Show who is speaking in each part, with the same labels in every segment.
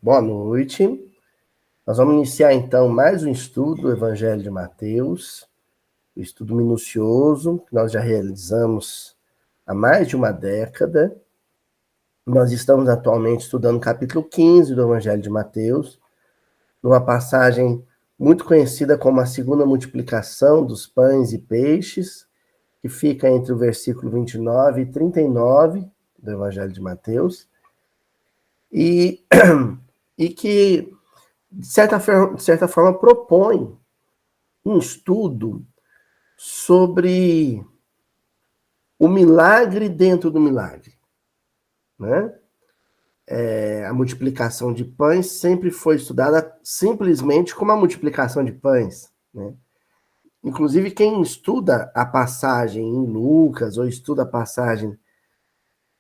Speaker 1: Boa noite. Nós vamos iniciar, então, mais um estudo do Evangelho de Mateus, um estudo minucioso, que nós já realizamos há mais de uma década. Nós estamos atualmente estudando o capítulo 15 do Evangelho de Mateus, numa passagem muito conhecida como a segunda multiplicação dos pães e peixes, que fica entre o versículo 29 e 39 do Evangelho de Mateus, e que, de certa forma, propõe um estudo sobre o milagre dentro do milagre, né? A multiplicação de pães sempre foi estudada simplesmente como a multiplicação de pães, né? Inclusive, quem estuda a passagem em Lucas, ou estuda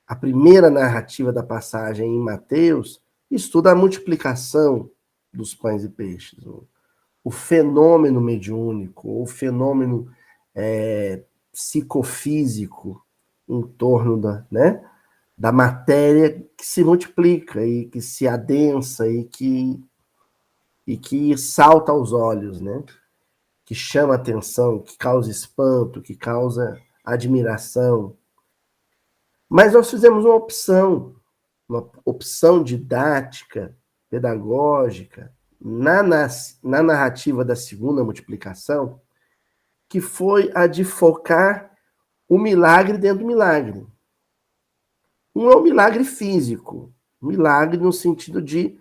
Speaker 1: a primeira narrativa da passagem em Mateus, estuda a multiplicação dos pães e peixes, o fenômeno mediúnico, o fenômeno psicofísico em torno da matéria que se multiplica e que se adensa e que salta aos olhos, né? Que chama atenção, que causa espanto, que causa admiração. Mas nós fizemos uma opção didática, pedagógica, na narrativa da segunda multiplicação, que foi a de focar o milagre dentro do milagre. Um é um milagre físico, milagre no sentido de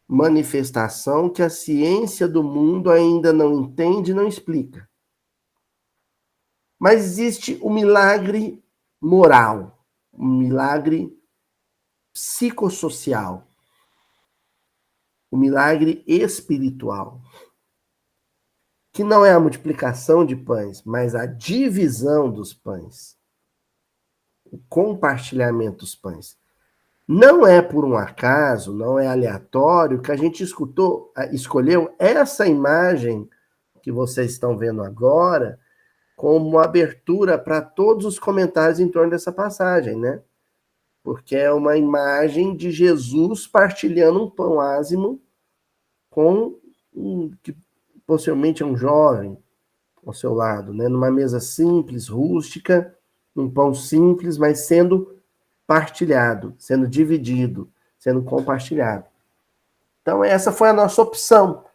Speaker 1: manifestação que a ciência do mundo ainda não entende e não explica. Mas existe o milagre moral, um milagre psicossocial, o milagre espiritual, que não é a multiplicação de pães, mas a divisão dos pães, o compartilhamento dos pães. Não é por um acaso, não é aleatório que a gente escolheu essa imagem que vocês estão vendo agora como abertura para todos os comentários em torno dessa passagem, né? Porque é uma imagem de Jesus partilhando um pão ázimo com que possivelmente é um jovem ao seu lado, né? Numa mesa simples, rústica, um pão simples, mas sendo partilhado, sendo dividido, sendo compartilhado. Então, essa foi a nossa opção,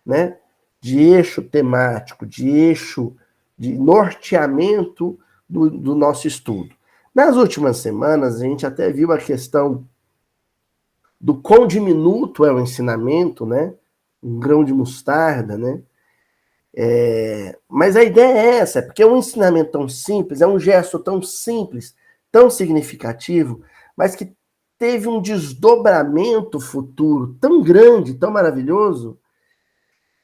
Speaker 1: né? De eixo temático, de eixo de norteamento do nosso estudo. Nas últimas semanas, a gente até viu a questão do quão diminuto é o ensinamento, né? Um grão de mostarda, né? Mas a ideia é essa, porque é um ensinamento tão simples, é um gesto tão simples, tão significativo, mas que teve um desdobramento futuro tão grande, tão maravilhoso,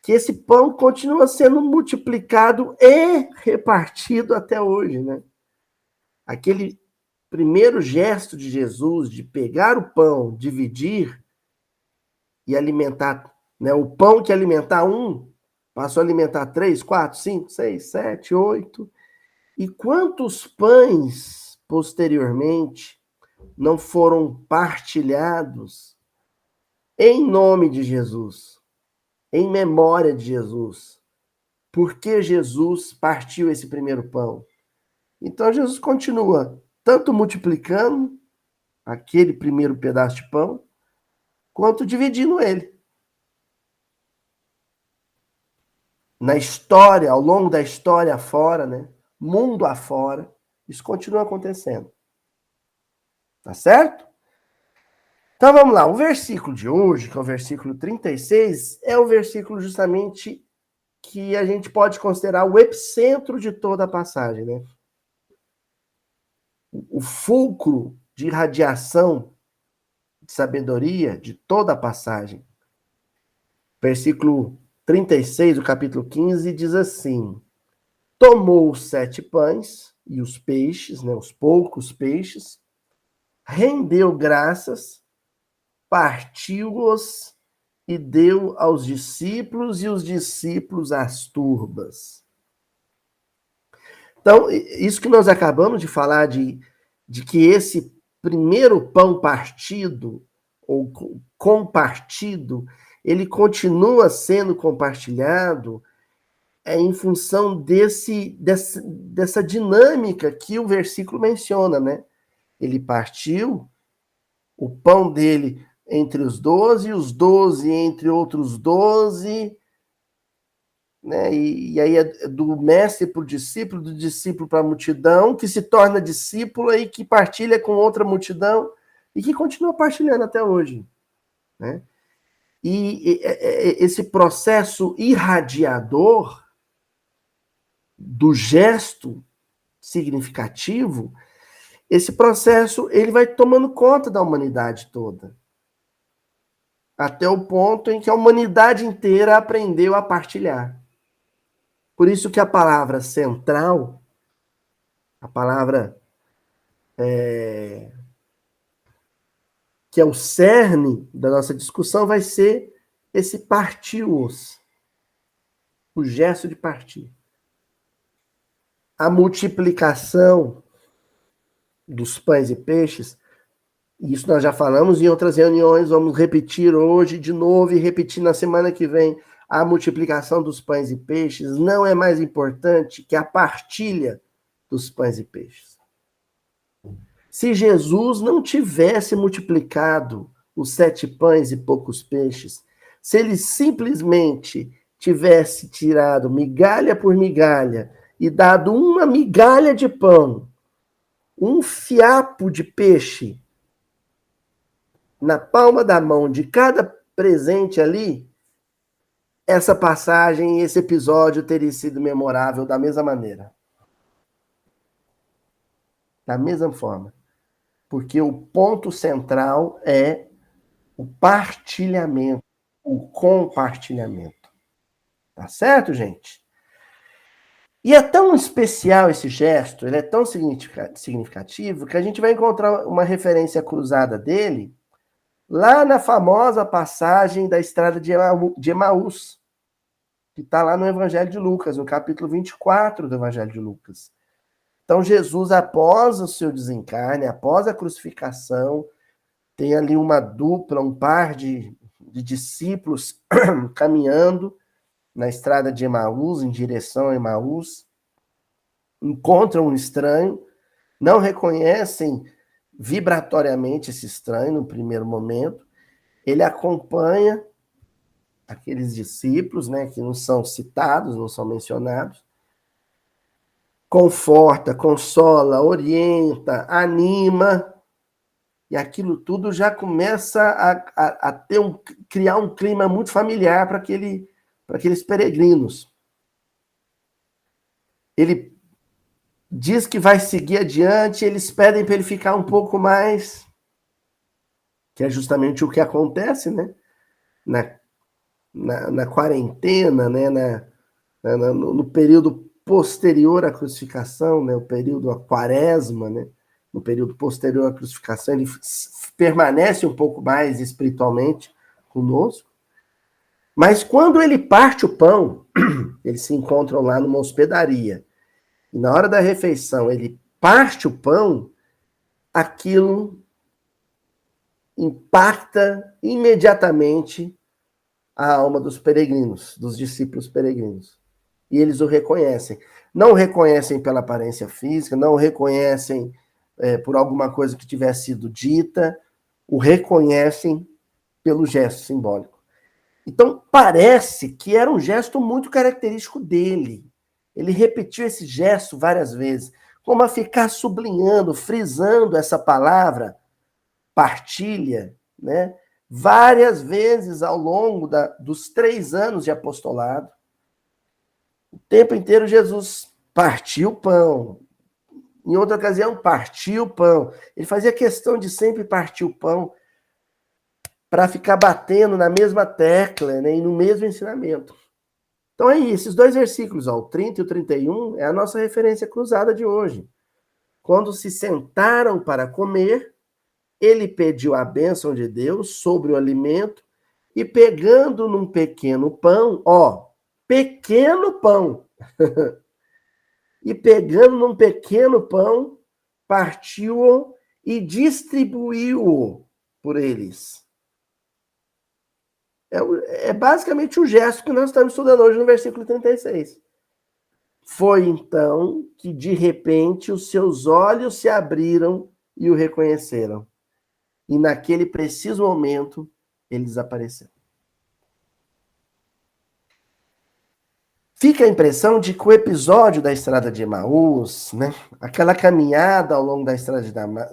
Speaker 1: que esse pão continua sendo multiplicado e repartido até hoje, né? Aquele primeiro gesto de Jesus de pegar o pão, dividir e alimentar, né? O pão que alimentar um, passou a alimentar 3, 4, 5, 6, 7, 8. E quantos pães, posteriormente, não foram partilhados em nome de Jesus, em memória de Jesus? Porque Jesus partiu esse primeiro pão. Então, Jesus continua tanto multiplicando aquele primeiro pedaço de pão, quanto dividindo ele. Na história, ao longo da história afora, né? Mundo afora, isso continua acontecendo. Tá certo? Então vamos lá, o versículo de hoje, que é o versículo 36, é o versículo justamente que a gente pode considerar o epicentro de toda a passagem, né? O fulcro de irradiação de sabedoria de toda a passagem. Versículo 36 do capítulo 15 diz assim: tomou os 7 pães e os peixes, né, os poucos peixes, rendeu graças, partiu-os e deu aos discípulos, e os discípulos às turbas. Então, isso que nós acabamos de falar de que esse primeiro pão partido, ou compartido, ele continua sendo compartilhado em função dessa dinâmica que o versículo menciona, né? Ele partiu o pão dele entre os 12, os 12 entre outros 12, né? E aí é do mestre para o discípulo, do discípulo para a multidão, que se torna discípulo e que partilha com outra multidão e que continua partilhando até hoje, né? E esse processo irradiador do gesto significativo, esse processo ele vai tomando conta da humanidade toda. Até o ponto em que a humanidade inteira aprendeu a partilhar. Por isso que a palavra central, a palavra que é o cerne da nossa discussão, vai ser esse partiu-os, o gesto de partir. A multiplicação dos pães e peixes, isso nós já falamos em outras reuniões, vamos repetir hoje de novo e repetir na semana que vem. A multiplicação dos pães e peixes não é mais importante que a partilha dos pães e peixes. Se Jesus não tivesse multiplicado os 7 pães e poucos peixes, se ele simplesmente tivesse tirado migalha por migalha e dado uma migalha de pão, um fiapo de peixe na palma da mão de cada presente ali, essa passagem, esse episódio teria sido memorável da mesma maneira. Da mesma forma. Porque o ponto central é o partilhamento, o compartilhamento. Tá certo, gente? E é tão especial esse gesto, ele é tão significativo, que a gente vai encontrar uma referência cruzada dele lá na famosa passagem da estrada de Emaús, que está lá no Evangelho de Lucas, no capítulo 24 do Evangelho de Lucas. Então, Jesus, após o seu desencarne, após a crucificação, tem ali uma dupla, um par de discípulos caminhando na estrada de Emaús, em direção a Emaús, encontram um estranho, não reconhecem vibratoriamente esse estranho no primeiro momento, ele acompanha aqueles discípulos, né, que não são citados, não são mencionados, conforta, consola, orienta, anima, e aquilo tudo já começa a criar um clima muito familiar para aqueles peregrinos. Ele diz que vai seguir adiante, eles pedem para ele ficar um pouco mais, que é justamente o que acontece, né? Na quarentena, né? No período posterior à crucificação, né? O período, a quaresma, né? No período posterior à crucificação, ele permanece um pouco mais espiritualmente conosco. Mas quando ele parte o pão, eles se encontram lá numa hospedaria. E na hora da refeição, ele parte o pão, aquilo impacta imediatamente a alma dos peregrinos, dos discípulos peregrinos. E eles o reconhecem. Não o reconhecem pela aparência física, não o reconhecem por alguma coisa que tivesse sido dita, o reconhecem pelo gesto simbólico. Então, parece que era um gesto muito característico dele. Ele repetiu esse gesto várias vezes, como a ficar sublinhando, frisando essa palavra, partilha, né? Várias vezes ao longo dos 3 anos de apostolado. O tempo inteiro Jesus partiu o pão. Em outra ocasião, partiu o pão. Ele fazia questão de sempre partir o pão para ficar batendo na mesma tecla, né, e no mesmo ensinamento. Então é isso, esses 2 versículos, ó, o 30 e o 31, é a nossa referência cruzada de hoje. Quando se sentaram para comer, ele pediu a bênção de Deus sobre o alimento e pegando num pequeno pão, pequeno pão, e pegando num pequeno pão, partiu-o e distribuiu-o por eles. É basicamente o gesto que nós estamos estudando hoje no versículo 36. Foi então que, de repente, os seus olhos se abriram e o reconheceram. E naquele preciso momento, ele desapareceu. Fica a impressão de que o episódio da estrada de Emaús, né, aquela caminhada ao longo da estrada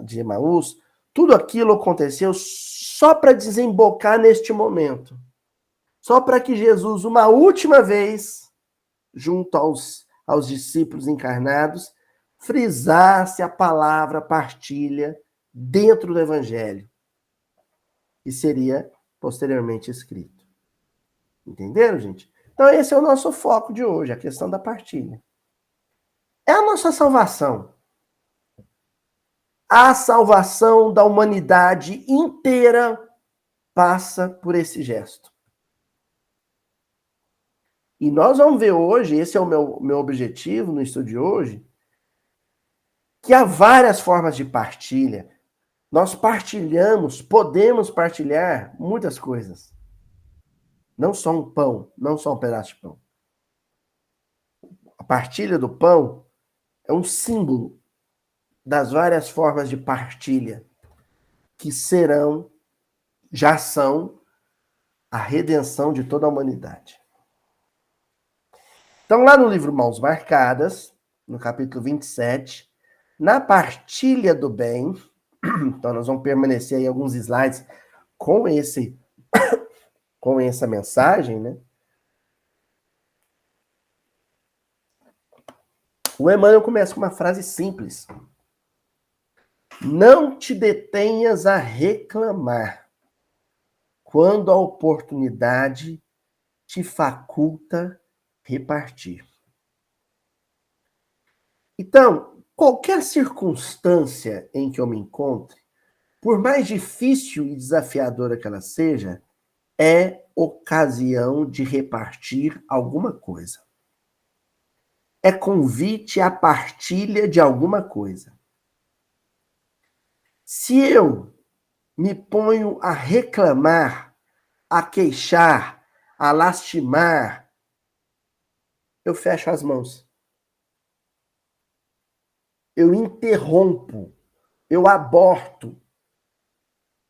Speaker 1: de Emaús, tudo aquilo aconteceu só para desembocar neste momento. Só para que Jesus, uma última vez, junto aos discípulos encarnados, frisasse a palavra partilha dentro do Evangelho, que seria posteriormente escrito. Entenderam, gente? Então esse é o nosso foco de hoje, a questão da partilha. É a nossa salvação. A salvação da humanidade inteira passa por esse gesto. E nós vamos ver hoje, esse é o meu objetivo no estudo de hoje, que há várias formas de partilha. Nós partilhamos, podemos partilhar muitas coisas. Não só um pão, não só um pedaço de pão. A partilha do pão é um símbolo das várias formas de partilha que serão, já são, a redenção de toda a humanidade. Então, lá no livro Mãos Marcadas, no capítulo 27, na partilha do bem, então nós vamos permanecer aí alguns slides com essa mensagem, né? O Emmanuel começa com uma frase simples. Não te detenhas a reclamar quando a oportunidade te faculta repartir. Então, qualquer circunstância em que eu me encontre, por mais difícil e desafiadora que ela seja, é ocasião de repartir alguma coisa. É convite à partilha de alguma coisa. Se eu me ponho a reclamar, a queixar, a lastimar, eu fecho as mãos. Eu interrompo, eu aborto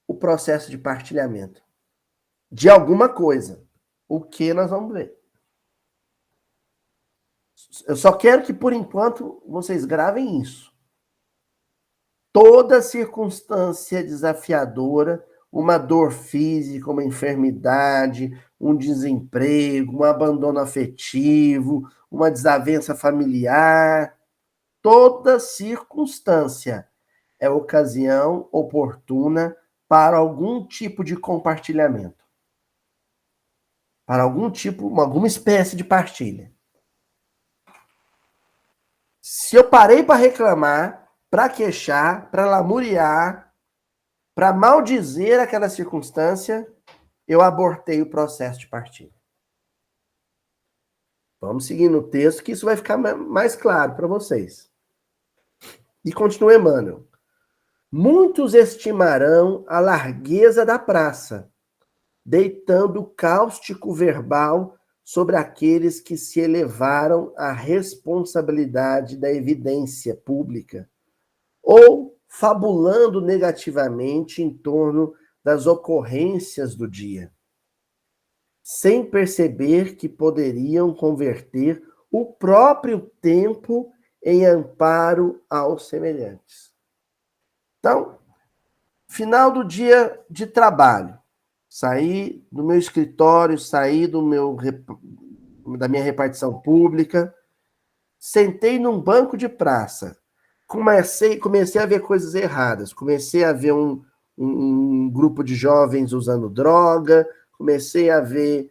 Speaker 1: o processo de partilhamento de alguma coisa. O que nós vamos ver? Eu só quero que, por enquanto, vocês gravem isso. Toda circunstância desafiadora, uma dor física, uma enfermidade, um desemprego, um abandono afetivo, uma desavença familiar, toda circunstância é ocasião oportuna para algum tipo de compartilhamento, para alguma espécie de partilha. Se eu parei para reclamar, para queixar, para lamuriar, para maldizer aquela circunstância, eu abortei o processo de partilha. Vamos seguir no texto, que isso vai ficar mais claro para vocês. E continua Emmanuel. Muitos estimarão a largueza da praça, deitando cáustico verbal sobre aqueles que se elevaram à responsabilidade da evidência pública, ou fabulando negativamente em torno das ocorrências do dia, sem perceber que poderiam converter o próprio tempo em amparo aos semelhantes. Então, final do dia de trabalho, saí do meu escritório, saí da minha repartição pública, sentei num banco de praça, comecei a ver coisas erradas, comecei a ver um grupo de jovens usando droga, comecei a ver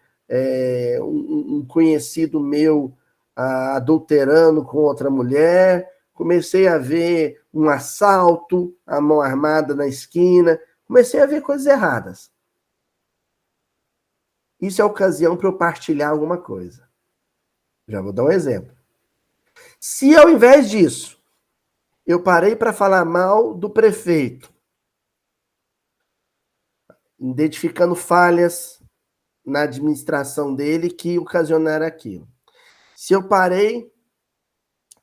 Speaker 1: um conhecido meu adulterando com outra mulher, comecei a ver um assalto, a mão armada na esquina, comecei a ver coisas erradas. Isso é ocasião para eu partilhar alguma coisa. Já vou dar um exemplo. Se ao invés disso, eu parei para falar mal do prefeito, identificando falhas, na administração dele que ocasionaram aquilo. Se eu parei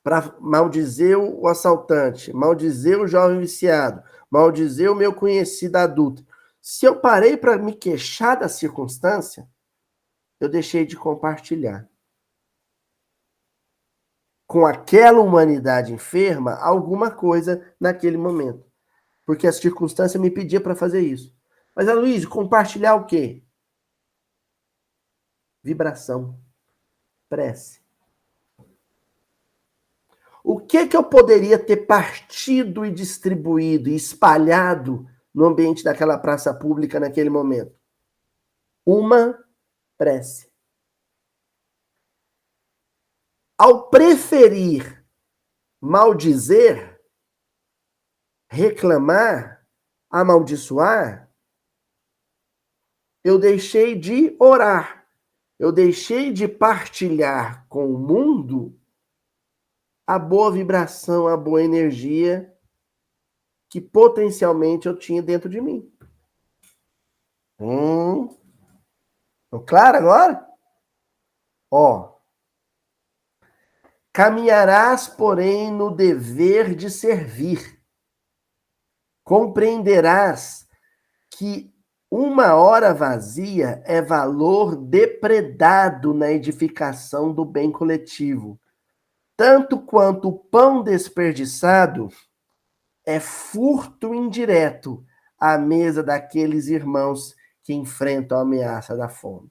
Speaker 1: para maldizer o assaltante, maldizer o jovem viciado, maldizer o meu conhecido adulto, se eu parei para me queixar da circunstância, eu deixei de compartilhar com aquela humanidade enferma alguma coisa naquele momento. Porque a circunstância me pedia para fazer isso. Mas, Aloysio, compartilhar o quê? Vibração. Prece. O que eu poderia ter partido e distribuído e espalhado no ambiente daquela praça pública naquele momento? Uma prece. Ao preferir maldizer, reclamar, amaldiçoar, eu deixei de orar, eu deixei de partilhar com o mundo a boa vibração, a boa energia que potencialmente eu tinha dentro de mim. Tô claro agora? Ó. Caminharás, porém, no dever de servir. Compreenderás que uma hora vazia é valor depredado na edificação do bem coletivo, tanto quanto o pão desperdiçado é furto indireto à mesa daqueles irmãos que enfrentam a ameaça da fome.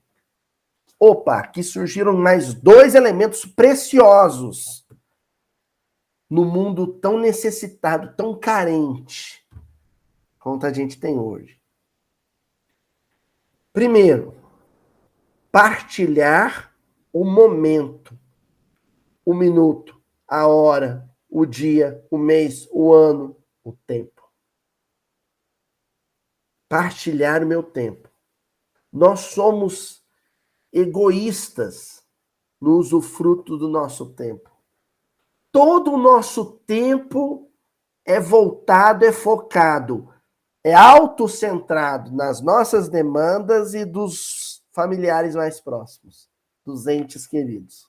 Speaker 1: Opa, aqui surgiram mais dois elementos preciosos no mundo tão necessitado, tão carente, quanto a gente tem hoje. Primeiro, partilhar o momento, o minuto, a hora, o dia, o mês, o ano, o tempo. Partilhar o meu tempo. Nós somos egoístas no usufruto do nosso tempo. Todo o nosso tempo é voltado, é focado, é autocentrado nas nossas demandas e dos familiares mais próximos, dos entes queridos.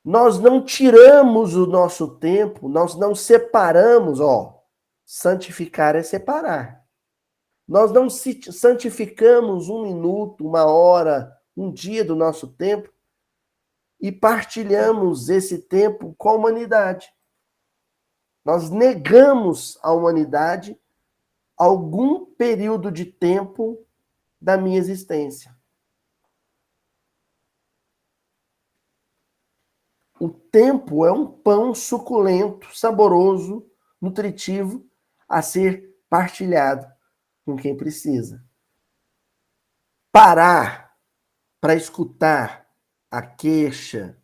Speaker 1: Nós não tiramos o nosso tempo, nós não separamos, santificar é separar. Nós não santificamos um minuto, uma hora, um dia do nosso tempo e partilhamos esse tempo com a humanidade. Nós negamos à humanidade algum período de tempo da minha existência. O tempo é um pão suculento, saboroso, nutritivo, a ser partilhado com quem precisa. Parar para escutar a queixa,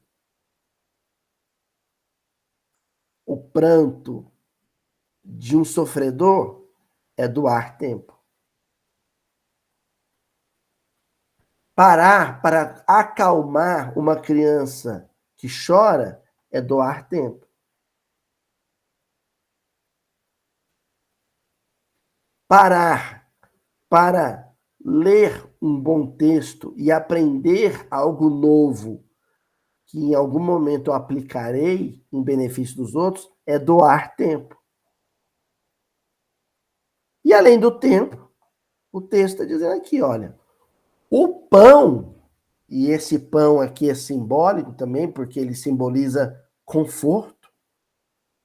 Speaker 1: o pranto de um sofredor é doar tempo. Parar para acalmar uma criança que chora é doar tempo. Parar para ler um bom texto e aprender algo novo que em algum momento eu aplicarei em benefício dos outros é doar tempo. E além do tempo, o texto está dizendo aqui, olha, o pão, e esse pão aqui é simbólico também, porque ele simboliza conforto.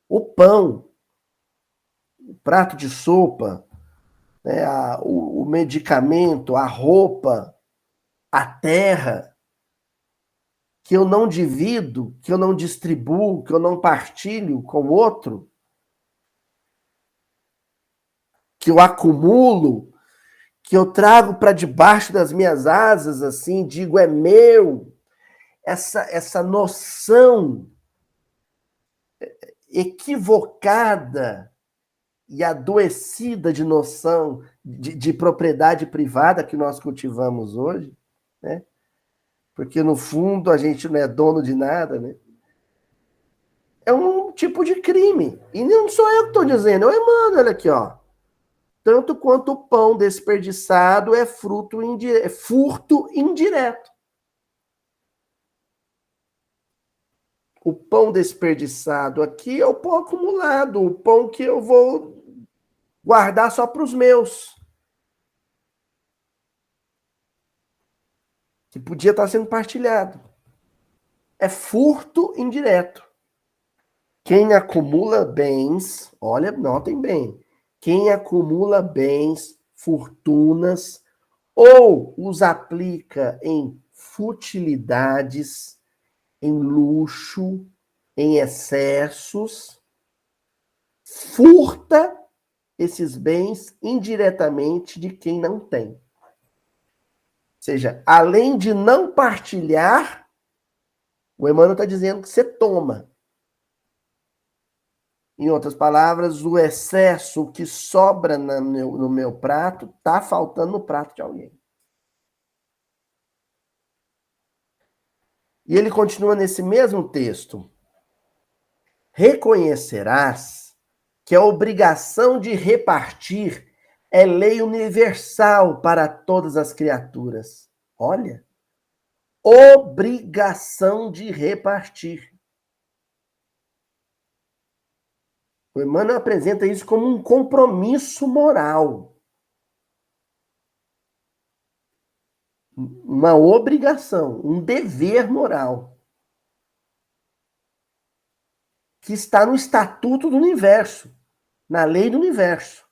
Speaker 1: O pão, o prato de sopa, né, o medicamento, a roupa, a terra, que eu não divido, que eu não distribuo, que eu não partilho com o outro, que eu acumulo, que eu trago para debaixo das minhas asas, assim, digo, é meu. Essa noção equivocada e adoecida de noção de propriedade privada que nós cultivamos hoje, né? Porque, no fundo, a gente não é dono de nada, né? É um tipo de crime. E não sou eu que estou dizendo, é o Emmanuel aqui, ó. tanto quanto o pão desperdiçado é furto indireto. O pão desperdiçado aqui é o pão acumulado, o pão que eu vou guardar só para os meus. Que podia estar sendo partilhado. É furto indireto. Quem acumula bens, olha, notem bem, quem acumula bens, fortunas, ou os aplica em futilidades, em luxo, em excessos, furta esses bens indiretamente de quem não tem. Ou seja, além de não partilhar, o Emmanuel está dizendo que você toma. Em outras palavras, o excesso que sobra no meu prato está faltando no prato de alguém. E ele continua nesse mesmo texto. Reconhecerás que a obrigação de repartir é lei universal para todas as criaturas. Olha, obrigação de repartir. O Emmanuel apresenta isso como um compromisso moral. Uma obrigação, um dever moral. Que está no estatuto do universo, na lei do universo.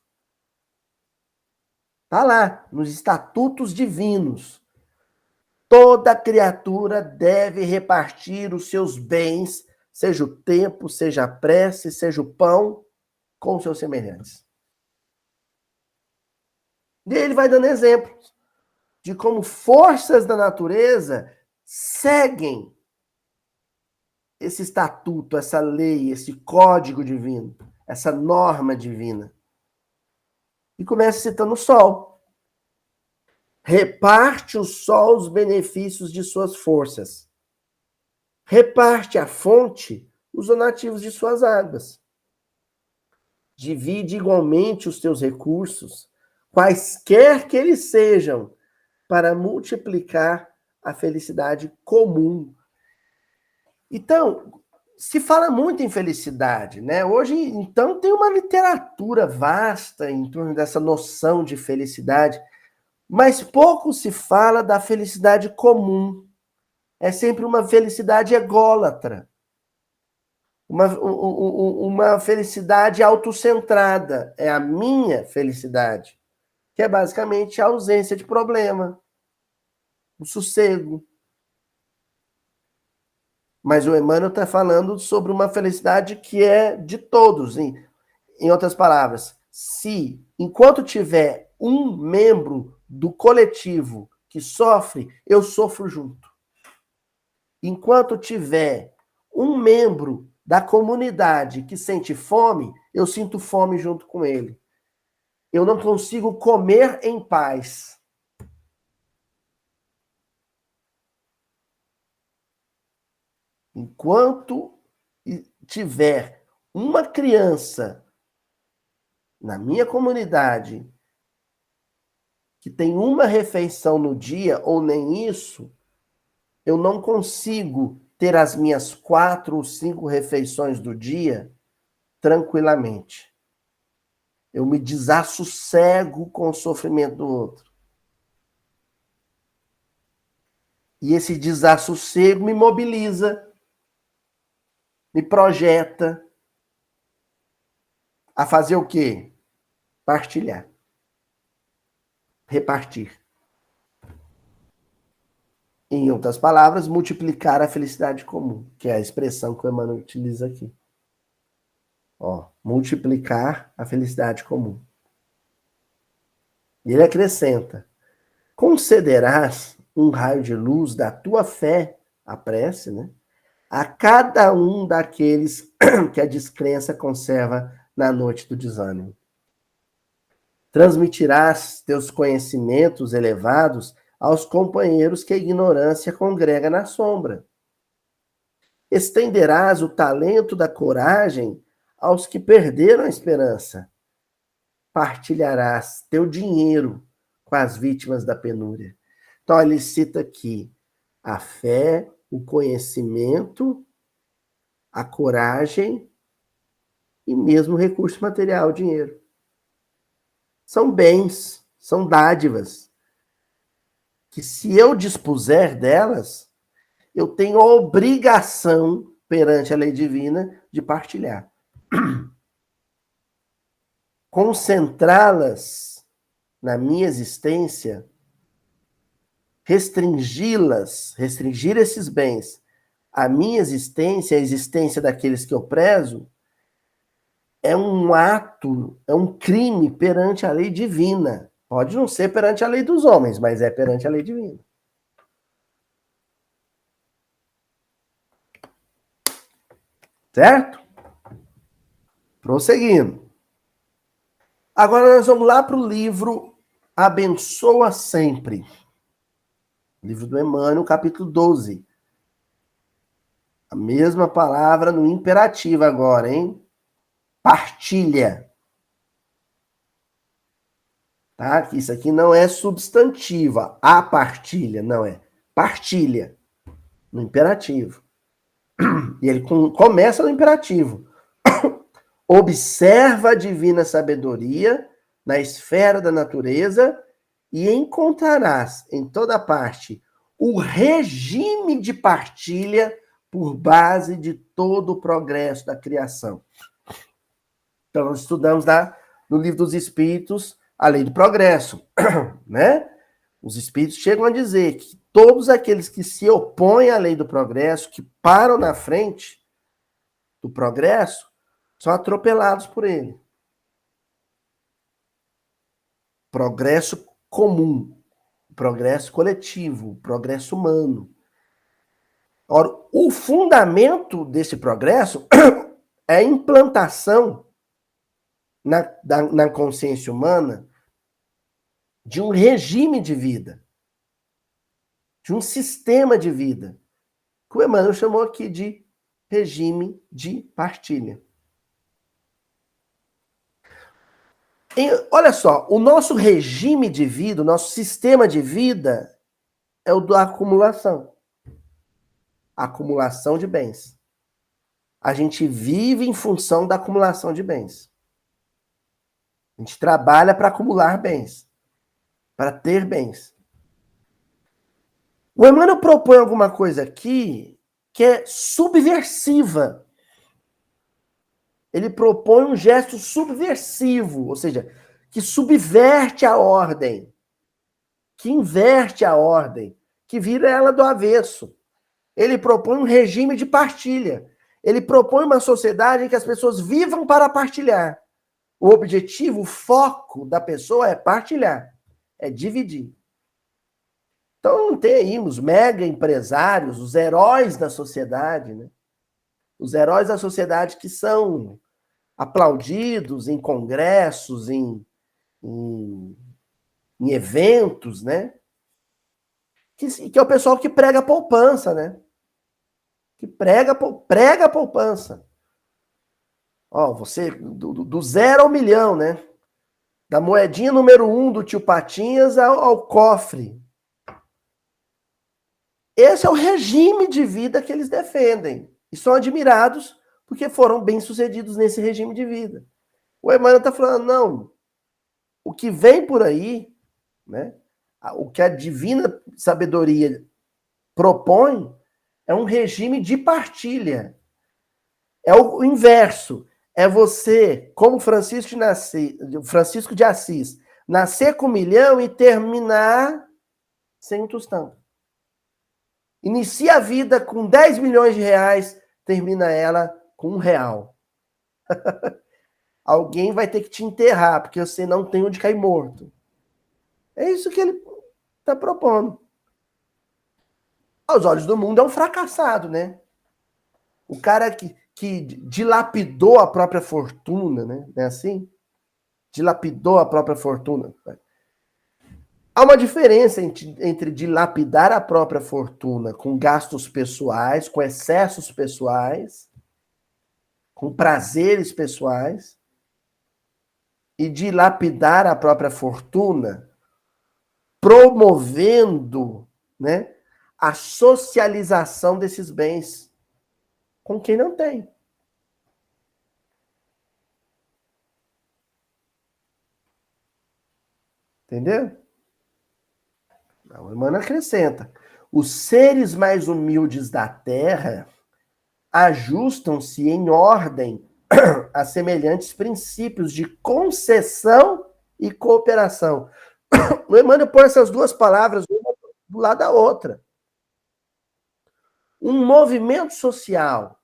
Speaker 1: Está lá, nos estatutos divinos. Toda criatura deve repartir os seus bens, seja o tempo, seja a prece, seja o pão, com os seus semelhantes. E ele vai dando exemplos de como forças da natureza seguem esse estatuto, essa lei, esse código divino, essa norma divina. E começa citando o sol. Reparte o sol os benefícios de suas forças. Reparte a fonte os donativos de suas águas. Divide igualmente os teus recursos, quaisquer que eles sejam, para multiplicar a felicidade comum. Então, se fala muito em felicidade, né? Hoje, então, tem uma literatura vasta em torno dessa noção de felicidade, mas pouco se fala da felicidade comum. É sempre uma felicidade ególatra. Uma felicidade autocentrada. É a minha felicidade, que é basicamente a ausência de problema, o sossego. Mas o Emmanuel está falando sobre uma felicidade que é de todos. Em outras palavras, se enquanto tiver um membro do coletivo que sofre, eu sofro junto. Enquanto tiver um membro da comunidade que sente fome, eu sinto fome junto com ele. Eu não consigo comer em paz. Enquanto tiver uma criança na minha comunidade que tem uma refeição no dia, ou nem isso, eu não consigo ter as minhas 4 ou 5 refeições do dia tranquilamente. Eu me desassossego com o sofrimento do outro. E esse desassossego me mobiliza, me projeta a fazer o quê? Partilhar. Repartir. Em outras palavras, multiplicar a felicidade comum, que é a expressão que o Emmanuel utiliza aqui. Ó, multiplicar a felicidade comum. E ele acrescenta: concederás um raio de luz da tua fé, a prece, né? A cada um daqueles que a descrença conserva na noite do desânimo. Transmitirás teus conhecimentos elevados aos companheiros que a ignorância congrega na sombra. Estenderás o talento da coragem aos que perderam a esperança. partilharás teu dinheiro com as vítimas da penúria. Então, ele cita aqui a fé, o conhecimento, a coragem e mesmo o recurso material, o dinheiro. São bens, são dádivas, que se eu dispuser delas, eu tenho a obrigação, perante a lei divina, de partilhar. Concentrá-las na minha existência, restringir esses bens à minha existência, à existência daqueles que eu prezo, é um ato, é um crime perante a lei divina. Pode não ser perante a lei dos homens, mas é perante a lei divina. Certo? Prosseguindo. Agora nós vamos lá para o livro Abençoa Sempre. Livro do Emmanuel, capítulo 12. A mesma palavra no imperativo agora, hein? Partilha. Tá? Isso aqui não é substantiva. A partilha, não é. Partilha. No imperativo. E ele começa no imperativo. Observa a divina sabedoria na esfera da natureza e encontrarás em toda parte o regime de partilha por base de todo o progresso da criação. Então, nós estudamos no Livro dos Espíritos a lei do progresso, né? Os Espíritos chegam a dizer que todos aqueles que se opõem à lei do progresso, que param na frente do progresso, são atropelados por ele. Progresso comum, progresso coletivo, progresso humano. Ora, o fundamento desse progresso é a implantação na consciência humana de um regime de vida, de um sistema de vida, que o Emmanuel chamou aqui de regime de partilha. Olha só, o nosso regime de vida, o nosso sistema de vida é o da acumulação. Acumulação de bens. A gente vive em função da acumulação de bens. A gente trabalha para acumular bens, para ter bens. O Emmanuel propõe alguma coisa aqui que é subversiva. Ele propõe um gesto subversivo, ou seja, que subverte a ordem, que inverte a ordem, que vira ela do avesso. Ele propõe um regime de partilha. Ele propõe uma sociedade em que as pessoas vivam para partilhar. O objetivo, o foco da pessoa é partilhar, é dividir. Então não tem aí os mega empresários, os heróis da sociedade, né? Os heróis da sociedade que são aplaudidos em congressos, em eventos, né? Que é o pessoal que prega poupança, né? Que prega a poupança. Ó, você, do 0 ao milhão, né? Da moedinha número 1 do tio Patinhas ao cofre. Esse é o regime de vida que eles defendem. E são admirados porque foram bem-sucedidos nesse regime de vida. O Emmanuel está falando, não, o que vem por aí, né? O que a divina sabedoria propõe é um regime de partilha. É o inverso. É você, como Francisco de Assis, nascer com 1 milhão e terminar sem um tostão. Inicia a vida com 10 milhões de reais, termina ela com R$1. Alguém vai ter que te enterrar, porque você não tem onde cair morto. É isso que ele está propondo. Aos olhos do mundo é um fracassado, né? O cara que dilapidou a própria fortuna, né? Não é assim? Dilapidou a própria fortuna. Há uma diferença entre dilapidar a própria fortuna com gastos pessoais, com excessos pessoais, com prazeres pessoais, e dilapidar a própria fortuna, promovendo, né, a socialização desses bens com quem não tem. Entendeu? O Emmanuel acrescenta: os seres mais humildes da terra ajustam-se em ordem a semelhantes princípios de concessão e cooperação. O Emmanuel põe essas duas palavras uma do lado da outra. Um movimento social,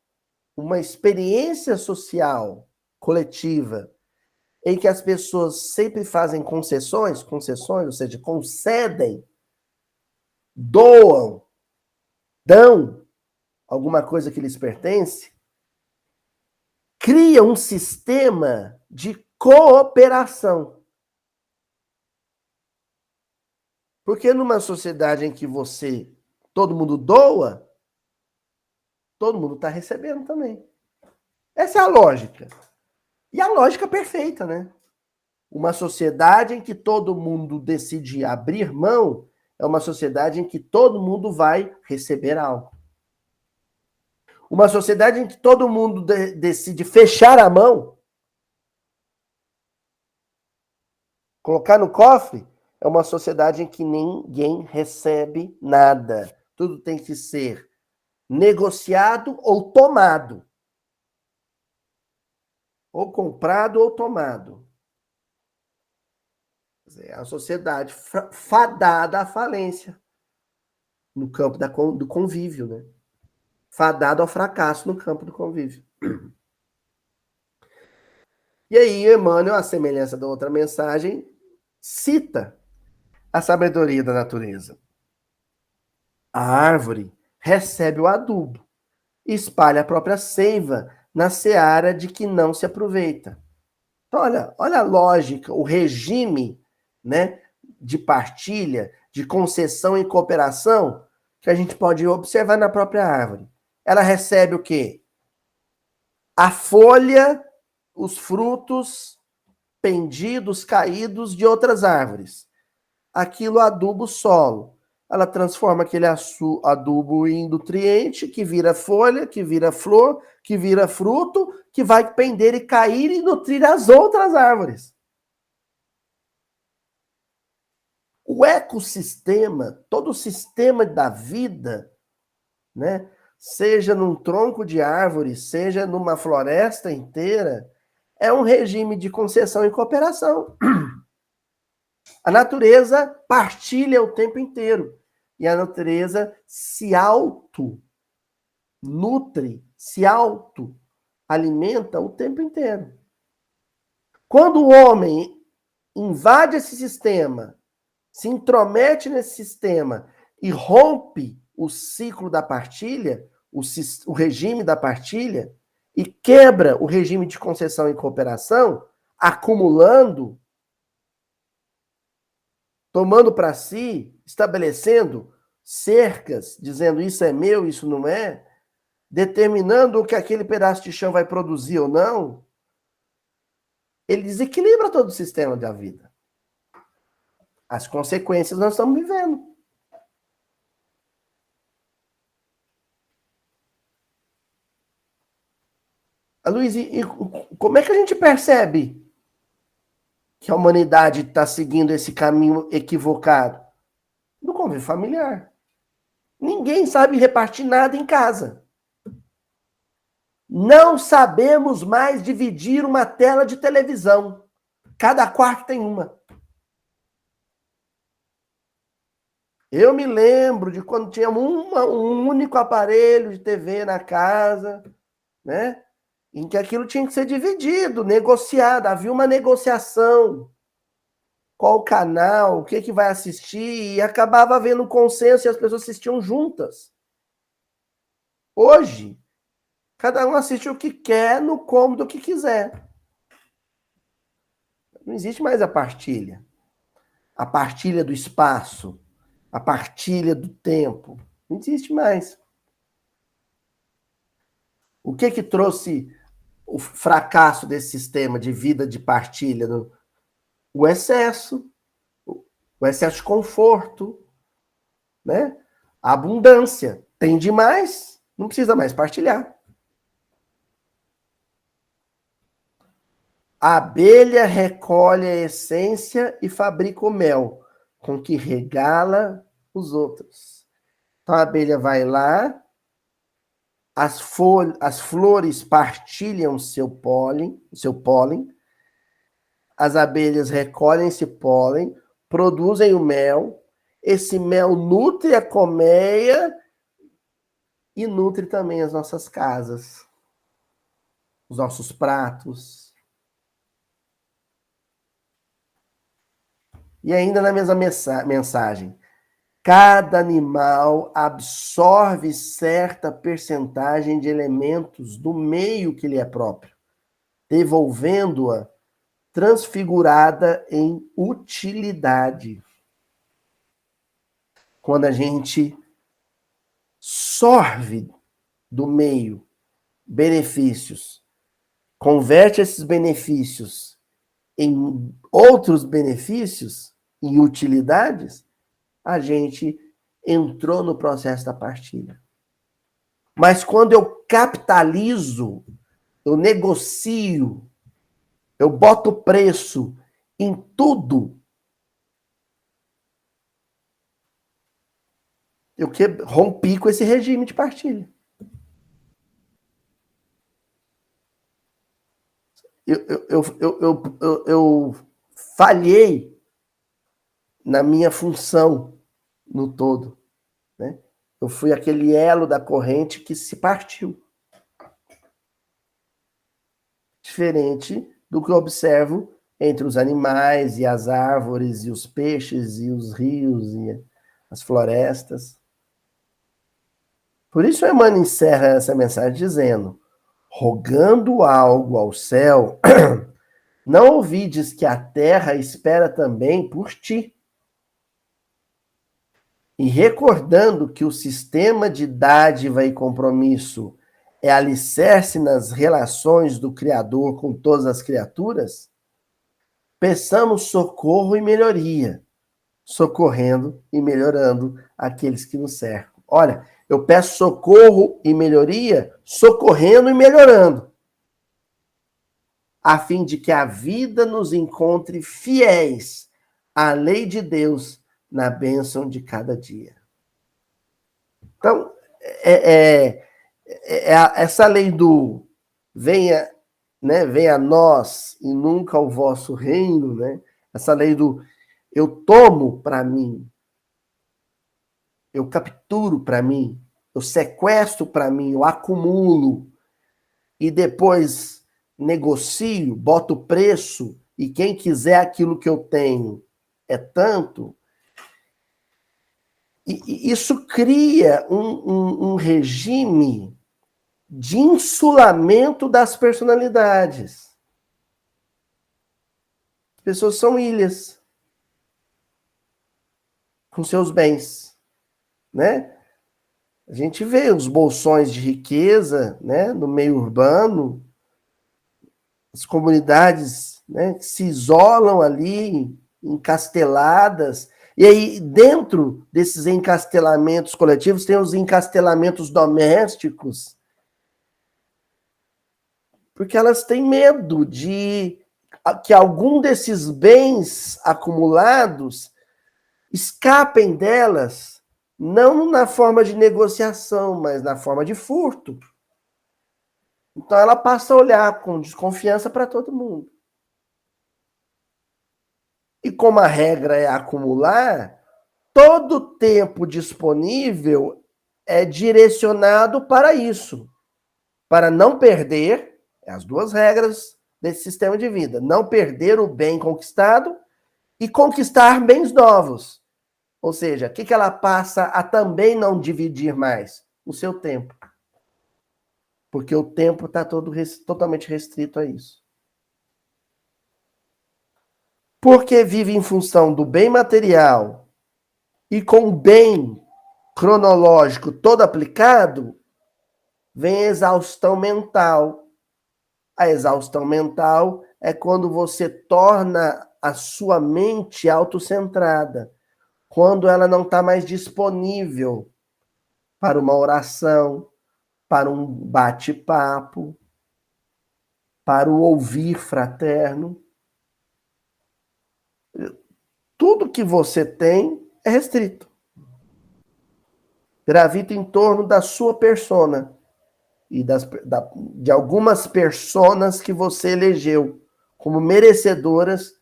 Speaker 1: uma experiência social coletiva, em que as pessoas sempre fazem concessões, ou seja, concedem, doam, dão alguma coisa que lhes pertence, cria um sistema de cooperação. Porque numa sociedade em que todo mundo doa, todo mundo está recebendo também. Essa é a lógica. E a lógica perfeita, né? Uma sociedade em que todo mundo decide abrir mão é uma sociedade em que todo mundo vai receber algo. Uma sociedade em que todo mundo decide fechar a mão, colocar no cofre, é uma sociedade em que ninguém recebe nada. Tudo tem que ser negociado ou tomado. Ou comprado ou tomado. É a sociedade fadada à falência no campo do convívio, né? Fadado ao fracasso no campo do convívio. E aí, Emmanuel, à semelhança da outra mensagem, cita a sabedoria da natureza. A árvore recebe o adubo e espalha a própria seiva na seara de que não se aproveita. Então, olha a lógica, o regime, né, de partilha, de concessão e cooperação que a gente pode observar na própria árvore. Ela recebe o quê? A folha, os frutos pendidos, caídos de outras árvores. Aquilo aduba o solo. Ela transforma aquele adubo em nutriente, que vira folha, que vira flor, que vira fruto, que vai pender e cair e nutrir as outras árvores. O ecossistema, todo o sistema da vida, né, seja num tronco de árvore, seja numa floresta inteira, é um regime de concessão e cooperação. A natureza partilha o tempo inteiro. E a natureza se auto-nutre, se auto-alimenta o tempo inteiro. Quando o homem invade esse sistema, se intromete nesse sistema e rompe o ciclo da partilha, o regime da partilha, e quebra o regime de concessão e cooperação, acumulando, tomando para si, estabelecendo cercas, dizendo isso é meu, isso não é, determinando o que aquele pedaço de chão vai produzir ou não, ele desequilibra todo o sistema da vida. As consequências nós estamos vivendo. Luiz, e como é que a gente percebe que a humanidade está seguindo esse caminho equivocado? Do convívio familiar. Ninguém sabe repartir nada em casa. Não sabemos mais dividir uma tela de televisão. Cada quarto tem uma. Eu me lembro de quando tinha um único aparelho de TV na casa, né? Em que aquilo tinha que ser dividido, negociado, havia uma negociação. Qual canal, o que vai assistir, e acabava havendo um consenso e as pessoas assistiam juntas. Hoje, cada um assiste o que quer, no cômodo que quiser. Não existe mais a partilha do espaço, a partilha do tempo. Não existe mais. O que trouxe o fracasso desse sistema de vida de partilha o excesso de conforto, né? A abundância. Tem demais, não precisa mais partilhar. A abelha recolhe a essência e fabrica o mel, com que regala os outros. Então a abelha vai lá, as flores partilham seu pólen, as abelhas recolhem esse pólen, produzem o mel, esse mel nutre a colmeia e nutre também as nossas casas, os nossos pratos. E ainda na mesma mensagem, cada animal absorve certa percentagem de elementos do meio que lhe é próprio, devolvendo-a transfigurada em utilidade. Quando a gente sorve do meio benefícios, converte esses benefícios em outros benefícios, em utilidades, a gente entrou no processo da partilha. Mas quando eu capitalizo, eu negocio, eu boto preço em tudo, eu rompi com esse regime de partilha. Eu falhei na minha função no todo, né? Eu fui aquele elo da corrente que se partiu. Diferente do que eu observo entre os animais e as árvores e os peixes e os rios e as florestas. Por isso Emmanuel encerra essa mensagem dizendo: rogando algo ao céu, não ouvides que a terra espera também por ti. E recordando que o sistema de dádiva e compromisso é alicerce nas relações do Criador com todas as criaturas, peçamos socorro e melhoria, socorrendo e melhorando aqueles que nos cercam. Olha, eu peço socorro e melhoria, socorrendo e melhorando, a fim de que a vida nos encontre fiéis à lei de Deus na bênção de cada dia. Então, essa lei do venha, né, venha a nós e nunca o vosso reino, né? Essa lei do eu tomo para mim, eu capturo para mim, eu sequestro para mim, eu acumulo e depois negocio, boto preço e quem quiser aquilo que eu tenho é tanto. E isso cria um regime de insulamento das personalidades. As pessoas são ilhas com seus bens, né? A gente vê os bolsões de riqueza, né, no meio urbano, as comunidades, né, que se isolam ali, encasteladas. E aí, dentro desses encastelamentos coletivos, tem os encastelamentos domésticos, porque elas têm medo de que algum desses bens acumulados escapem delas, não na forma de negociação, mas na forma de furto. Então ela passa a olhar com desconfiança para todo mundo. E como a regra é acumular, todo o tempo disponível é direcionado para isso, para não perder, as duas regras desse sistema de vida, não perder o bem conquistado e conquistar bens novos. Ou seja, o que ela passa a também não dividir mais? O seu tempo. Porque o tempo está totalmente restrito a isso. Porque vive em função do bem material e com o bem cronológico todo aplicado, vem a exaustão mental. A exaustão mental é quando você torna a sua mente autocentrada, quando ela não está mais disponível para uma oração, para um bate-papo, para o ouvir fraterno. Tudo que você tem é restrito. Gravita em torno da sua persona e de algumas personas que você elegeu como merecedoras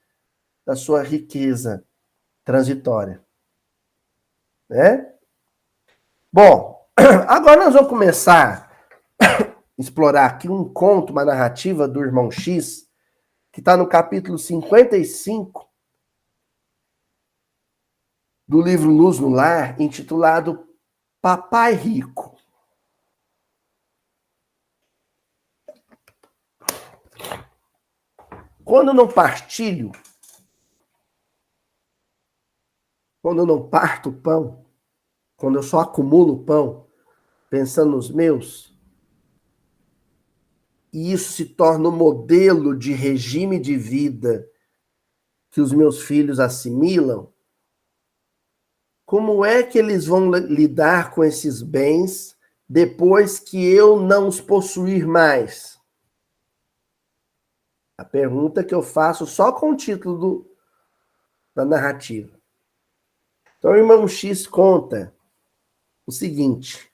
Speaker 1: da sua riqueza transitória. Né? Bom, agora nós vamos começar a explorar aqui um conto, uma narrativa do Irmão X, que está no capítulo 55 do livro Luz no Lar, intitulado Papai Rico. Quando eu não partilho, quando eu não parto o pão, quando eu só acumulo pão, pensando nos meus, e isso se torna um modelo de regime de vida que os meus filhos assimilam, como é que eles vão lidar com esses bens depois que eu não os possuir mais? A pergunta que eu faço só com o título da narrativa. Então, o irmão X conta o seguinte: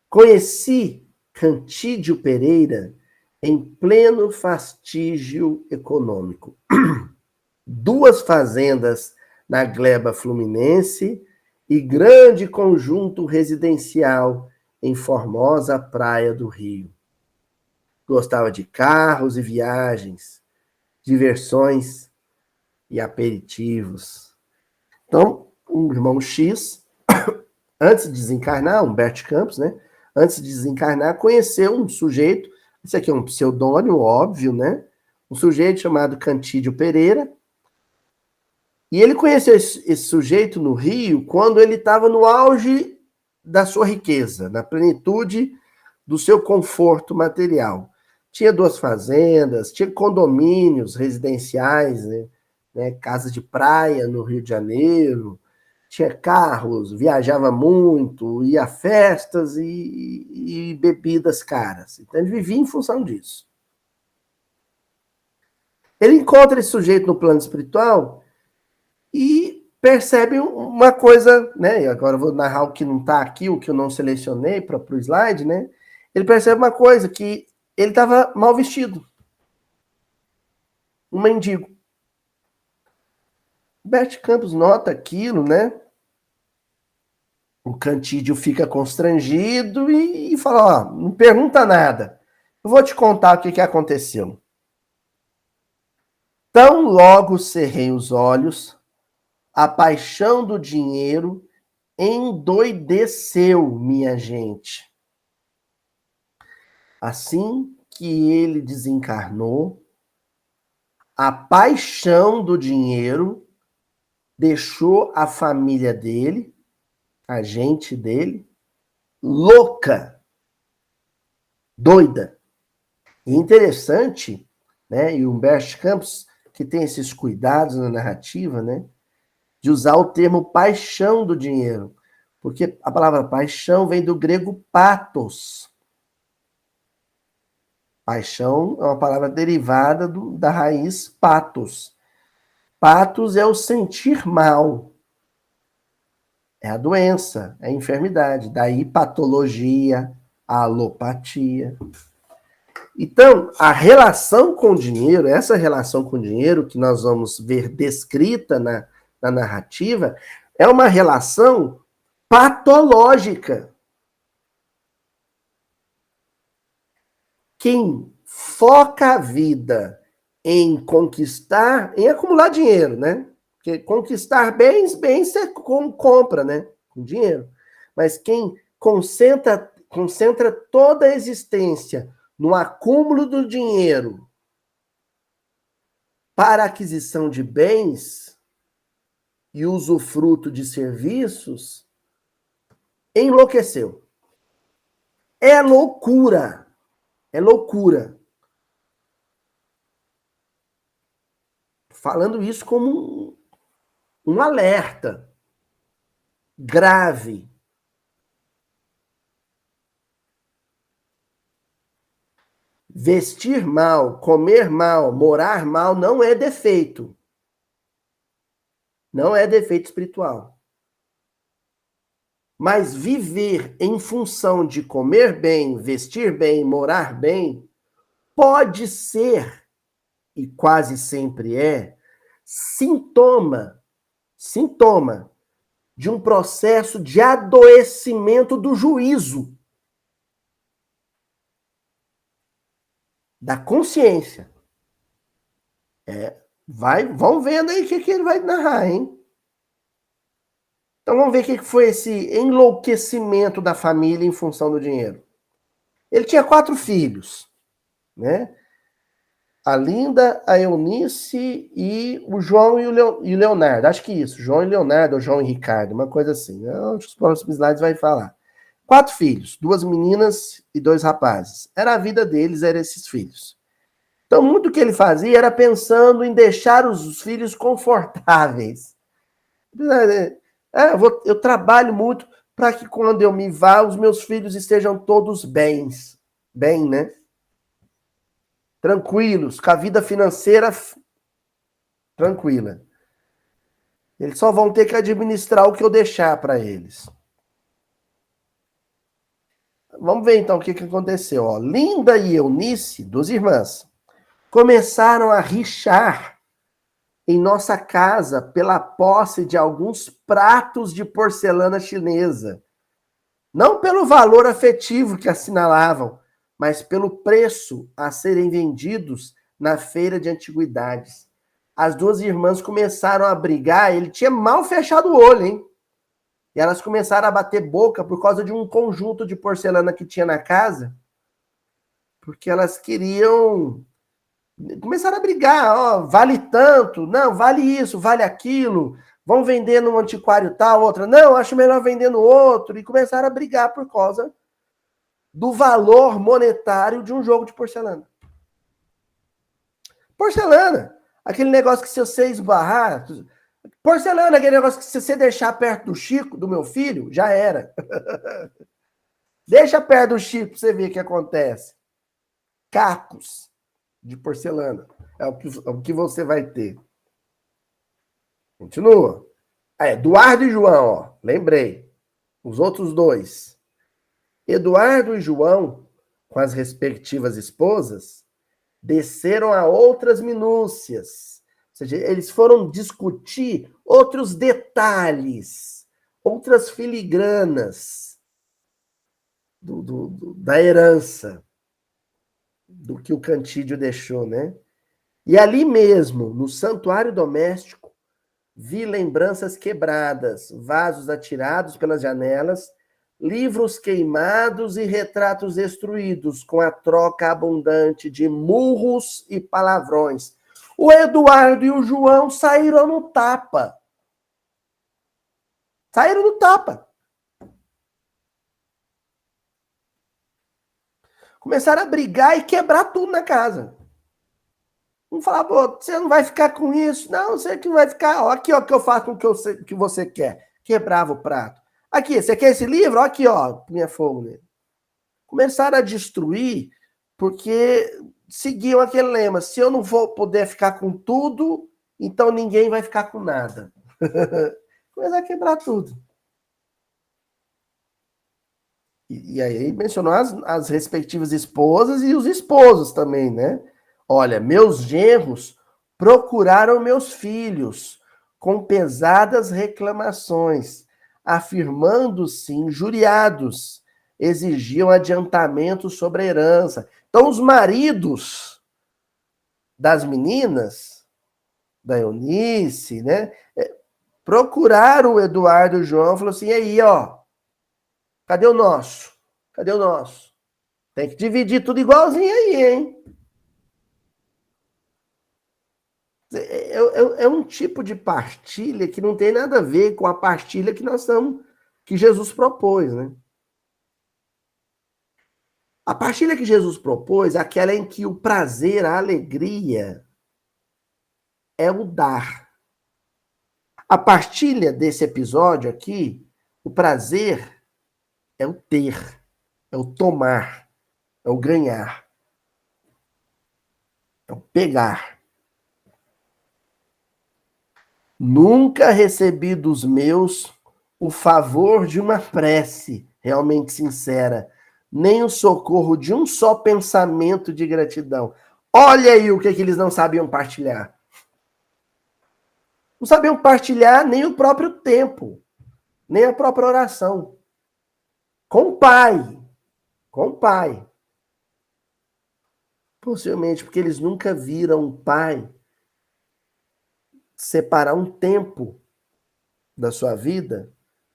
Speaker 1: conheci Cantídio Pereira em pleno fastígio econômico. 2 fazendas na gleba fluminense e grande conjunto residencial em formosa praia do Rio. Gostava de carros e viagens, diversões e aperitivos. Então, o irmão X, antes de desencarnar, Humberto Campos, né? Antes de desencarnar, conheceu um sujeito, esse aqui é um pseudônimo, óbvio, né? Um sujeito chamado Cantídio Pereira. E ele conheceu esse sujeito no Rio quando ele estava no auge da sua riqueza, na plenitude do seu conforto material. Tinha 2 fazendas, tinha condomínios residenciais, né, casa de praia no Rio de Janeiro, tinha carros, viajava muito, ia a festas e bebidas caras. Então ele vivia em função disso. Ele encontra esse sujeito no plano espiritual e percebe uma coisa, né? Agora eu vou narrar o que não está aqui, o que eu não selecionei para o slide, né? Ele percebe uma coisa, que ele estava mal vestido. Um mendigo. Bert Campos nota aquilo, né? O Cantídio fica constrangido e fala, ó, não pergunta nada. Eu vou te contar o que aconteceu. Tão logo cerrei os olhos, a paixão do dinheiro endoideceu minha gente. Assim que ele desencarnou, a paixão do dinheiro deixou a família dele, a gente dele, louca, doida. E interessante, né? E o Humberto Campos, que tem esses cuidados na narrativa, né? De usar o termo paixão do dinheiro. Porque a palavra paixão vem do grego pathos. Paixão é uma palavra derivada da raiz pathos. Pathos é o sentir mal. É a doença, é a enfermidade. Daí patologia, a alopatia. Então, a relação com o dinheiro, essa relação com o dinheiro que nós vamos ver descrita na narrativa, é uma relação patológica. Quem foca a vida em conquistar, em acumular dinheiro, né? Porque conquistar bens você compra, né? Com dinheiro. Mas quem concentra toda a existência no acúmulo do dinheiro para aquisição de bens e usufruto de serviços, enlouqueceu. É loucura. É loucura. falando isso como um alerta grave. Vestir mal, comer mal, morar mal não é defeito. Não é defeito espiritual. Mas viver em função de comer bem, vestir bem, morar bem, pode ser, e quase sempre é, sintoma de um processo de adoecimento do juízo, da consciência. Vão vendo aí o que ele vai narrar, hein? Então vamos ver o que foi esse enlouquecimento da família em função do dinheiro. Ele tinha 4 filhos, né? A Linda, a Eunice e o João e o Leonardo. Acho que isso, João e Leonardo, ou João e Ricardo, uma coisa assim. Acho que os próximos slides vai falar. 4 filhos, 2 meninas e 2 rapazes. Era a vida deles, eram esses filhos. Então, muito que ele fazia era pensando em deixar os filhos confortáveis. Eu trabalho muito para que quando eu me vá, os meus filhos estejam todos bem, né? Tranquilos, com a vida financeira tranquila. Eles só vão ter que administrar o que eu deixar para eles. Vamos ver então o que aconteceu. Ó. Linda e Eunice, 2 irmãs, começaram a rixar em nossa casa pela posse de alguns pratos de porcelana chinesa. Não pelo valor afetivo que assinalavam, mas pelo preço a serem vendidos na feira de antiguidades. As 2 irmãs começaram a brigar, ele tinha mal fechado o olho, hein? E elas começaram a bater boca por causa de um conjunto de porcelana que tinha na casa, porque elas queriam... Começaram a brigar, ó, vale tanto, não, vale isso, vale aquilo, vão vender num antiquário tal, outra, não, acho melhor vender no outro, e começaram a brigar por causa do valor monetário de um jogo de porcelana. Porcelana, aquele negócio que se você esbarrar... Porcelana, aquele negócio que se você deixar perto do Chico, do meu filho, já era. Deixa perto do Chico pra você ver o que acontece. Cacos de porcelana. É o que você vai ter. Continua. Eduardo e João, ó. Lembrei. Os outros 2. Eduardo e João, com as respectivas esposas, desceram a outras minúcias. Ou seja, eles foram discutir outros detalhes, outras filigranas da herança, do que o Cantídio deixou, né? E ali mesmo, no santuário doméstico, vi lembranças quebradas, vasos atirados pelas janelas, livros queimados e retratos destruídos, com a troca abundante de murros e palavrões. O Eduardo e o João saíram no tapa. Saíram no tapa. Começaram a brigar e quebrar tudo na casa. Um falava, você não vai ficar com isso. Não, você que não vai ficar. Ó, aqui, ó, que eu faço com o que você quer. Quebrava o prato. Aqui, você quer esse livro? Aqui, ó, punha fogo nele. Começaram a destruir porque seguiam aquele lema: se eu não vou poder ficar com tudo, então ninguém vai ficar com nada. Começaram a quebrar tudo. E aí mencionou as respectivas esposas e os esposos também, né? Olha, meus genros procuraram meus filhos com pesadas reclamações, afirmando-se injuriados, exigiam adiantamento sobre a herança. Então, os maridos das meninas, da Eunice, né, procuraram o Eduardo e o João e falaram assim, e aí, ó, cadê o nosso? Cadê o nosso? Tem que dividir tudo igualzinho aí, hein? É um tipo de partilha que não tem nada a ver com a partilha que Jesus propôs, né? A partilha que Jesus propôs é aquela em que o prazer, a alegria é o dar. A partilha desse episódio aqui, o prazer é o ter, é o tomar, é o ganhar, é o pegar. Nunca recebi dos meus o favor de uma prece realmente sincera, nem o socorro de um só pensamento de gratidão. Olha aí o que eles não sabiam partilhar. Não sabiam partilhar nem o próprio tempo, nem a própria oração. Com o Pai. Com o Pai. Possivelmente porque eles nunca viram o Pai separar um tempo da sua vida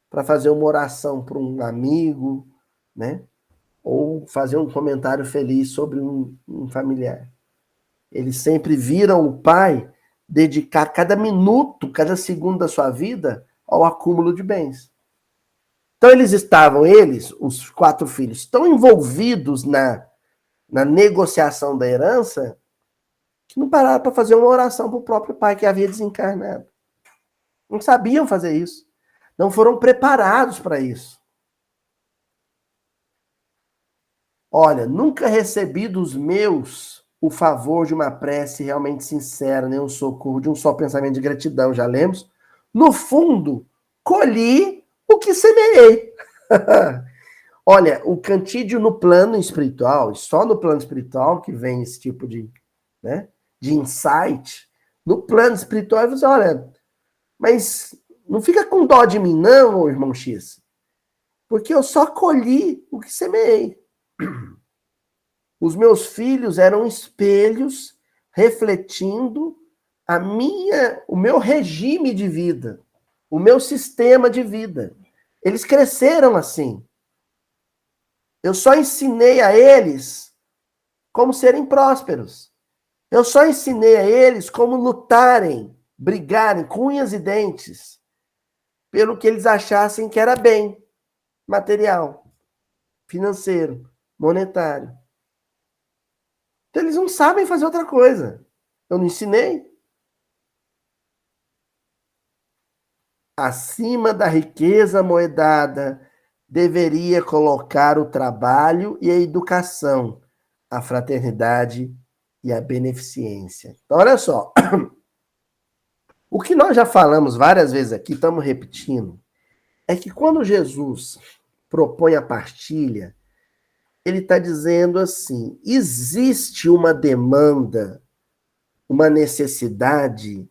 Speaker 1: para fazer uma oração para um amigo, né? Ou fazer um comentário feliz sobre um familiar. Eles sempre viram o Pai dedicar cada minuto, cada segundo da sua vida ao acúmulo de bens. Então eles, os 4 filhos, tão envolvidos na negociação da herança, que não pararam para fazer uma oração para o próprio pai que havia desencarnado. Não sabiam fazer isso. Não foram preparados para isso. Olha, nunca recebi dos meus o favor de uma prece realmente sincera, nem um socorro de um só pensamento de gratidão, já lemos. No fundo, colhi o que semeei. Olha, o cantídio no plano espiritual, só no plano espiritual que vem esse tipo de, né, de insight. No plano espiritual, você olha, mas não fica com dó de mim não, irmão X, porque eu só colhi o que semeei. Os meus filhos eram espelhos refletindo o meu regime de vida, o meu sistema de vida. Eles cresceram assim. Eu só ensinei a eles como serem prósperos. Eu só ensinei a eles como lutarem, brigarem com unhas e dentes pelo que eles achassem que era bem material, financeiro, monetário. Então eles não sabem fazer outra coisa. Eu não ensinei. Acima da riqueza moedada, deveria colocar o trabalho e a educação, a fraternidade e a beneficência. Então, olha só. O que nós já falamos várias vezes aqui, estamos repetindo, é que quando Jesus propõe a partilha, ele está dizendo assim: existe uma demanda, uma necessidade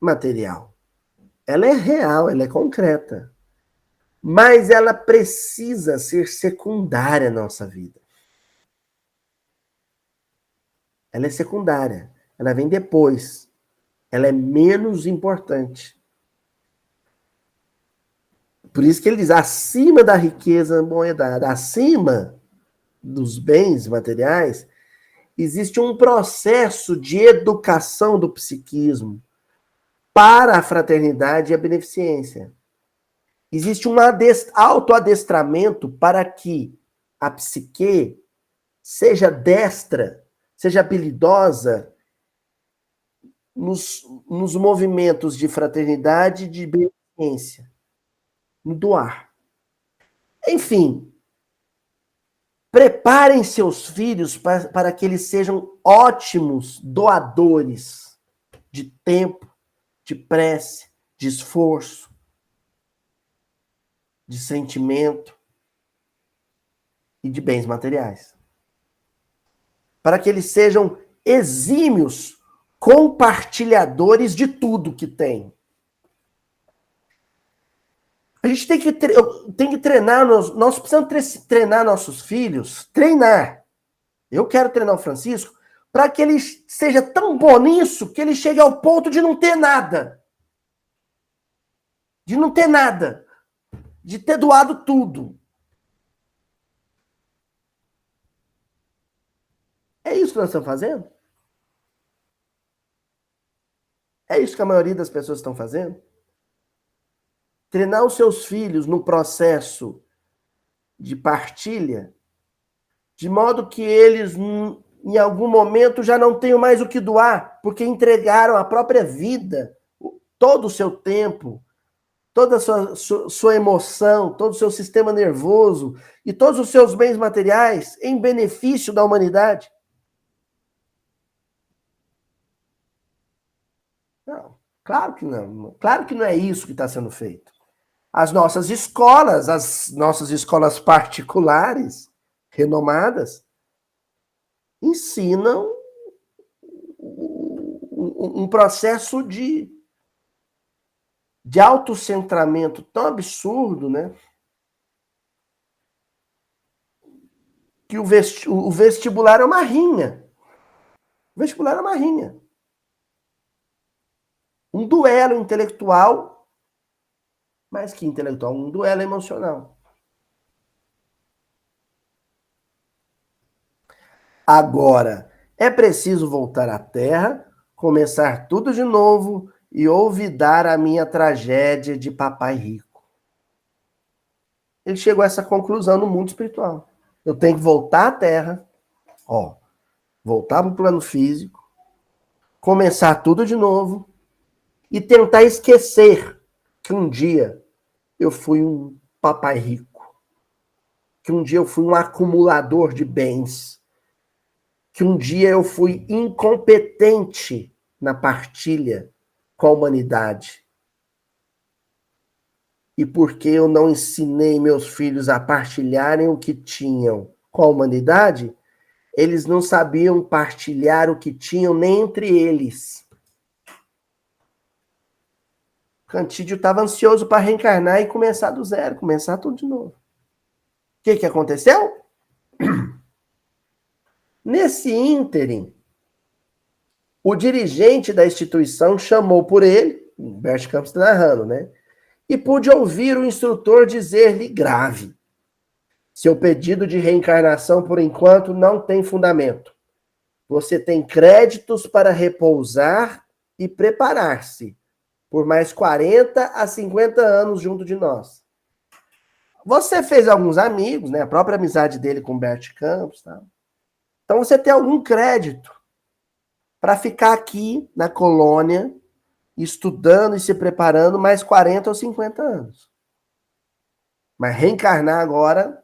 Speaker 1: material. Ela é real, ela é concreta. Mas ela precisa ser secundária na nossa vida. Ela é secundária. Ela vem depois. Ela é menos importante. Por isso que ele diz, acima da riqueza moedada, acima dos bens materiais, existe um processo de educação do psiquismo para a fraternidade e a beneficência. Existe um autoadestramento para que a psique seja destra, seja habilidosa nos movimentos de fraternidade e de beneficência, no doar. Enfim, preparem seus filhos para que eles sejam ótimos doadores de tempo, de prece, de esforço, de sentimento e de bens materiais. Para que eles sejam exímios compartilhadores de tudo que tem. A gente tem que treinar, nós precisamos treinar nossos filhos, treinar. Eu quero treinar o Francisco para que ele seja tão bom nisso que ele chegue ao ponto de não ter nada. De não ter nada. De ter doado tudo. É isso que nós estamos fazendo? É isso que a maioria das pessoas estão fazendo? Treinar os seus filhos no processo de partilha, de modo que eles em algum momento já não tenho mais o que doar, porque entregaram a própria vida, todo o seu tempo, toda a sua emoção, todo o seu sistema nervoso e todos os seus bens materiais em benefício da humanidade? Não, claro que não. Claro que não é isso que está sendo feito. As nossas escolas particulares, renomadas, ensinam um processo de autocentramento tão absurdo, né? Que o vestibular é uma rinha. O vestibular é uma rinha. Um duelo intelectual, mais que intelectual, um duelo emocional. Agora, é preciso voltar à Terra, começar tudo de novo e olvidar a minha tragédia de papai rico. Ele chegou a essa conclusão no mundo espiritual. Eu tenho que voltar à Terra, voltar para o plano físico, começar tudo de novo e tentar esquecer que um dia eu fui um papai rico, que um dia eu fui um acumulador de bens, que um dia eu fui incompetente na partilha com a humanidade. E porque eu não ensinei meus filhos a partilharem o que tinham com a humanidade, eles não sabiam partilhar o que tinham nem entre eles. Cantídio estava ansioso para reencarnar e começar do zero, começar tudo de novo. O que aconteceu? Nesse ínterim, o dirigente da instituição chamou por ele, Humberto Campos está narrando, né? E pude ouvir o instrutor dizer-lhe grave: seu pedido de reencarnação, por enquanto, não tem fundamento. Você tem créditos para repousar e preparar-se por mais 40 a 50 anos junto de nós. Você fez alguns amigos, né? A própria amizade dele com Humberto Campos, tá? Então você tem algum crédito para ficar aqui na colônia, estudando e se preparando mais 40 ou 50 anos. Mas reencarnar agora,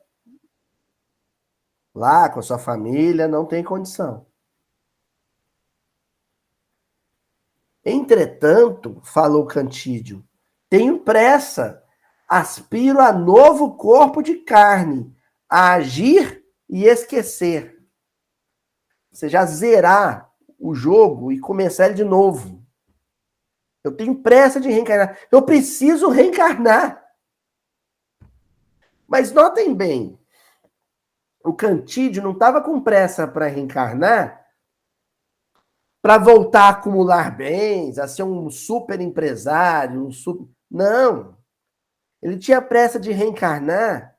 Speaker 1: lá com a sua família, não tem condição. Entretanto, falou Cantídio, tenho pressa, aspiro a novo corpo de carne, a agir e esquecer. Ou seja, zerar o jogo e começar ele de novo. Eu tenho pressa de reencarnar. Eu preciso reencarnar. Mas notem bem, o Cantídio não estava com pressa para reencarnar para voltar a acumular bens, a ser um super empresário, Não. Ele tinha pressa de reencarnar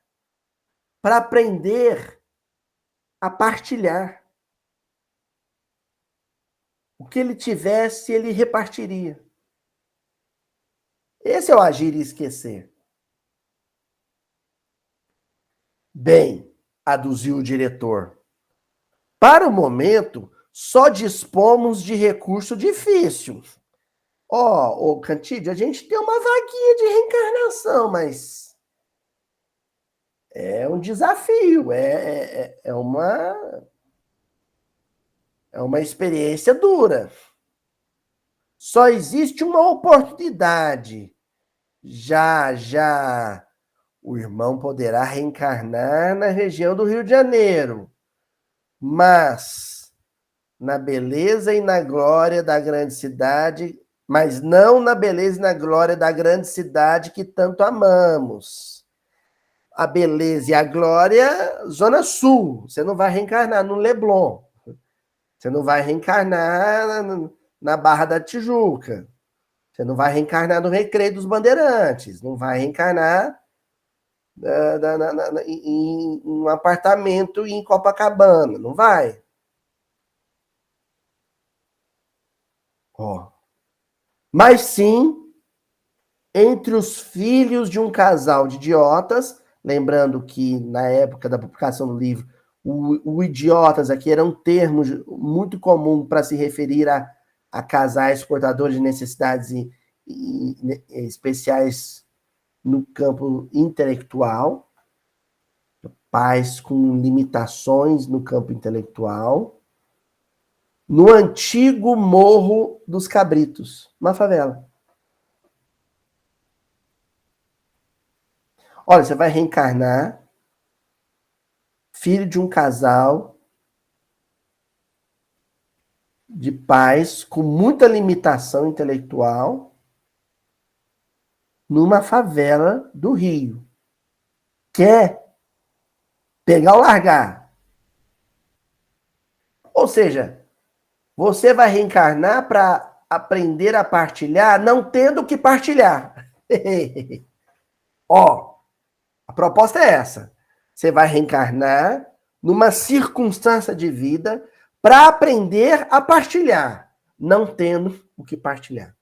Speaker 1: para aprender a partilhar. O que ele tivesse, ele repartiria. Esse é o agir e esquecer. Bem, aduziu o diretor. Para o momento, só dispomos de recurso difícil. Ô Cantídio, a gente tem uma vaguinha de reencarnação, mas é um desafio, é uma experiência dura. Só existe uma oportunidade. Já o irmão poderá reencarnar na região do Rio de Janeiro, mas na beleza e na glória da grande cidade, mas não na beleza e na glória da grande cidade que tanto amamos. A beleza e a glória, Zona Sul. Você não vai reencarnar no Leblon. Você não vai reencarnar na Barra da Tijuca. Você não vai reencarnar no Recreio dos Bandeirantes. Não vai reencarnar em um apartamento em Copacabana. Não vai. Mas sim entre os filhos de um casal de idiotas, lembrando que na época da publicação do livro O idiotas aqui era um termo muito comum para se referir a casais portadores de necessidades especiais no campo intelectual, pais com limitações no campo intelectual, no antigo Morro dos Cabritos, uma favela. Olha, você vai reencarnar, filho de um casal de pais com muita limitação intelectual, numa favela do Rio. Quer pegar ou largar? Ou seja, você vai reencarnar para aprender a partilhar, não tendo o que partilhar. Ó, a proposta é essa. Você vai reencarnar numa circunstância de vida para aprender a partilhar, não tendo o que partilhar.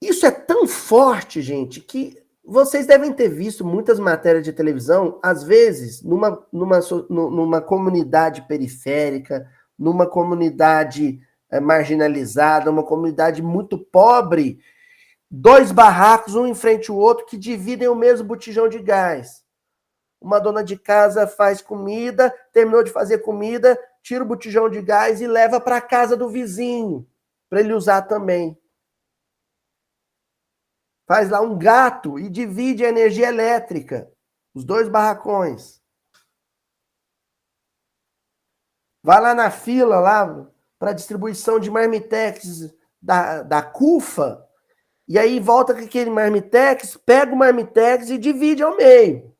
Speaker 1: Isso é tão forte, gente, que vocês devem ter visto muitas matérias de televisão, às vezes, numa comunidade periférica, numa comunidade marginalizada, uma comunidade muito pobre, 2 barracos, um em frente ao outro, que dividem o mesmo botijão de gás. Uma dona de casa faz comida, terminou de fazer comida, tira o botijão de gás e leva para a casa do vizinho, para ele usar também. Faz lá um gato e divide a energia elétrica, os 2 barracões. Vai lá na fila lá para distribuição de marmitex da CUFA, e aí volta com aquele marmitex, pega o marmitex e divide ao meio.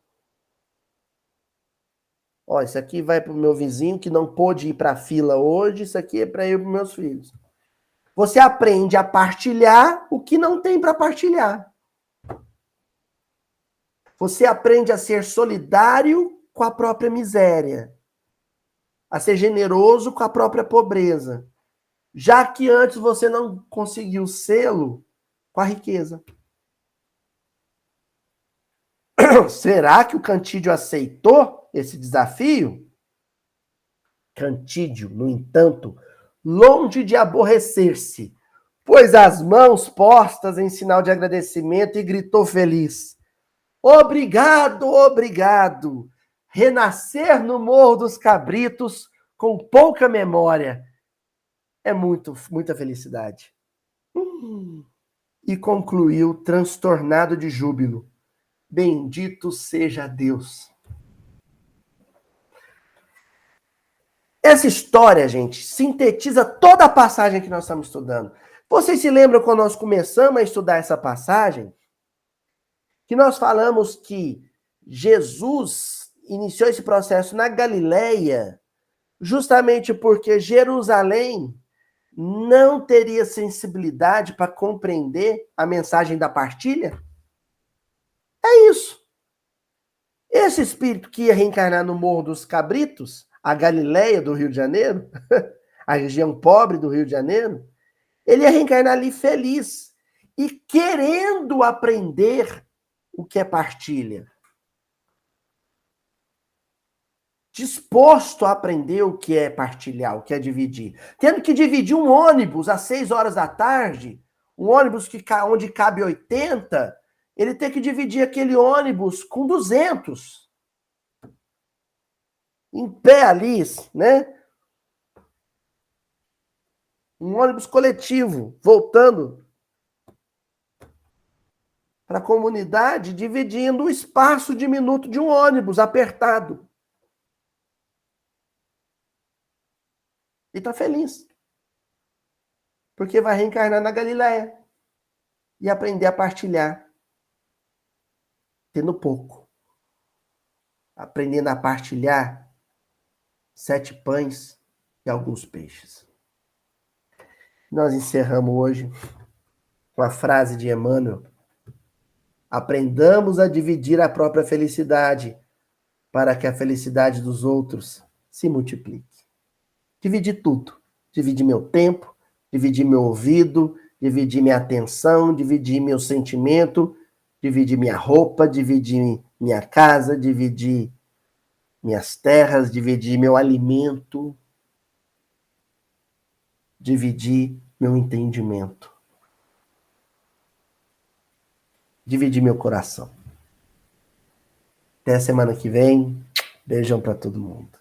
Speaker 1: Ó, isso aqui vai para o meu vizinho que não pôde ir para a fila hoje, isso aqui é para eu e para os meus filhos. Você aprende a partilhar o que não tem para partilhar. Você aprende a ser solidário com a própria miséria, a ser generoso com a própria pobreza, já que antes você não conseguiu sê-lo com a riqueza. Será que o Cantídio aceitou esse desafio? Cantídio, no entanto, longe de aborrecer-se, pôs as mãos postas em sinal de agradecimento e gritou feliz: obrigado, obrigado! Renascer no Morro dos Cabritos com pouca memória é muita felicidade. E concluiu transtornado de júbilo: bendito seja Deus. Essa história, gente, sintetiza toda a passagem que nós estamos estudando. Vocês se lembram quando nós começamos a estudar essa passagem? Que nós falamos que Jesus iniciou esse processo na Galileia, justamente porque Jerusalém não teria sensibilidade para compreender a mensagem da partilha? É isso. Esse espírito que ia reencarnar no Morro dos Cabritos, a Galileia do Rio de Janeiro, a região pobre do Rio de Janeiro, ele ia reencarnar ali feliz e querendo aprender o que é partilha. Disposto a aprender o que é partilhar, o que é dividir. Tendo que dividir um ônibus às 6 horas da tarde, um ônibus onde cabe 80, ele tem que dividir aquele ônibus com 200. Em pé ali, né? Um ônibus coletivo, voltando para a comunidade, dividindo o espaço diminuto de um ônibus apertado. E está feliz. Porque vai reencarnar na Galileia e aprender a partilhar, tendo pouco. Aprendendo a partilhar 7 pães e alguns peixes. Nós encerramos hoje com a frase de Emmanuel: aprendamos a dividir a própria felicidade para que a felicidade dos outros se multiplique. Dividir tudo. Dividir meu tempo, dividir meu ouvido, dividir minha atenção, dividir meu sentimento, dividir minha roupa, dividir minha casa, dividir minhas terras, dividir meu alimento, dividir meu entendimento, dividir meu coração. Até a semana que vem. Beijão para todo mundo.